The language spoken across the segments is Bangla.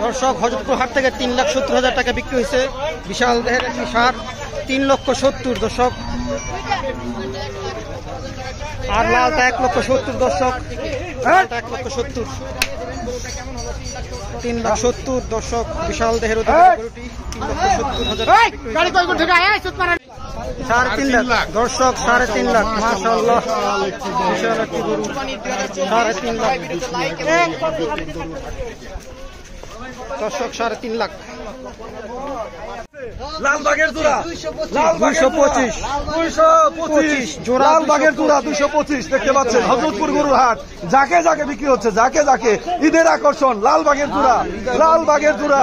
দর্শক হযরতপুর হাট থেকে 3,70,000 টাকা বিক্রি হয়েছে। বিশাল দেহের একটি সার 3,70,000 দর্শক। আর লালটা 1,70,000 দর্শক, 1,70,000, 3,70,000 দর্শক। বিশাল দেহের গরুটি 3,70,000 সাড়ে 3 লাখ দর্শক, 3.5 লাখ। মাশাআল্লাহ, বিশাল একটি গরু, 3.5 লাখ দর্শক, 3.5 লাখ। লালবাগের জোড়া 225 জোড়া, লালবাগের জোড়া 225 দেখতে পাচ্ছেন হযরতপুর গরুর হাট। যাকে যাকে বিক্রি হচ্ছে, যাকে যাকে ঈদের আকর্ষণ। লালবাগের জোড়া, লালবাগের জোড়া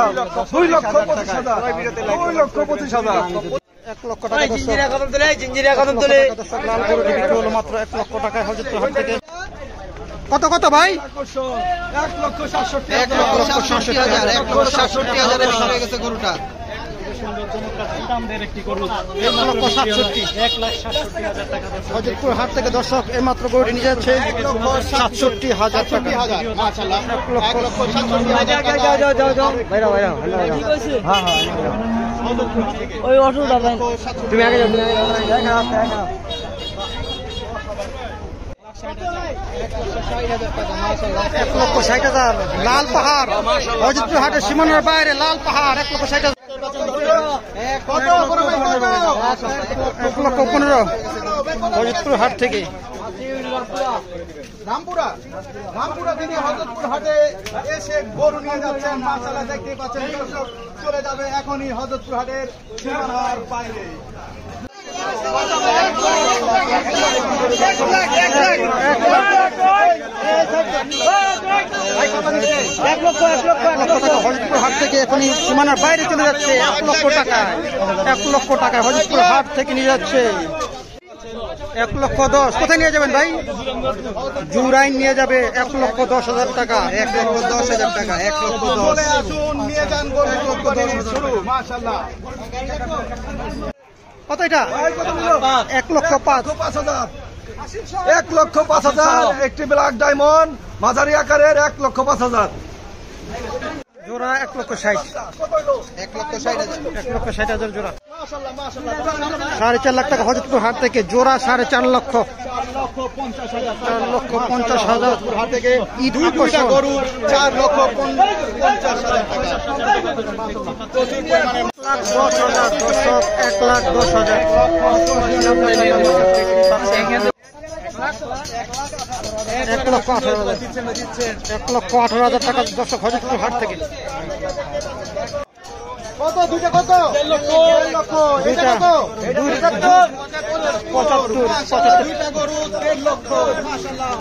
2,25,000, 2,25,000, 1 লক্ষ টাকা দর্শক। লাল গরুটি বিক্রি হলো মাত্র 1 লক্ষ টাকায় হযরতপুর হাট থেকে। কত কত ভাই? 1,67,000 গরুটা। 1,67,000 টাকা হযরতপুর হাট থেকে দর্শক। এই মাত্র গরুটি নিয়ে যাচ্ছে 1,67,000 টাকা। 1,60,000 লাল পাহাড়, হযরতপুর হাটের সীমানার বাইরে লাল পাহাড়। 1,60,000, 1,15,000 হযরতপুর হাট থেকে। রামপুরা থেকে হযরতপুর হাটে এসে গরু নিয়ে যাচ্ছেন। মাশাআল্লাহ দেখতে পাচ্ছেন দর্শক, চলে যাবে এখনই হযরতপুর হাটের সীমানার বাইরে। হযরতপুর হাট থেকে এখনই সীমানার বাইরে চলে যাচ্ছে 1 লক্ষ টাকায়। 1 লক্ষ টাকায় হযরতপুর হাট থেকে নিয়ে যাচ্ছে 1,10,000। কোথায় নিয়ে যাবেন ভাই? জুরাইন নিয়ে যাবে 1,10,000 টাকা। 1,10,000 টাকা, 1,10,000 নিয়ে যান গরু। 1,10,000 মাশাআল্লাহ। কত এটা? 1,05,000, 1,05,000। একটি ব্ল্যাক ডায়মন্ড মাঝারি আকারের 1,05,000 জোড়া। 1,60,000, 1,60,000 জোড়া। 4.5 লাখ টাকা হযরতপুর হাট থেকে জোড়া। 4.5 লক্ষ, 4,50,000 হাট থেকে ঈদ দুইটা গরু 4,50,000 টাকা। 1,10,000 দর্শক, 1,10,000। 1,18,000, 1,18,000 টাকা দর্শক হযরতপুর হাট থেকে। কত দুইটা? কত? 1,00,000, 75 দুইটা গরু 1,50,000 মাশাআল্লাহ।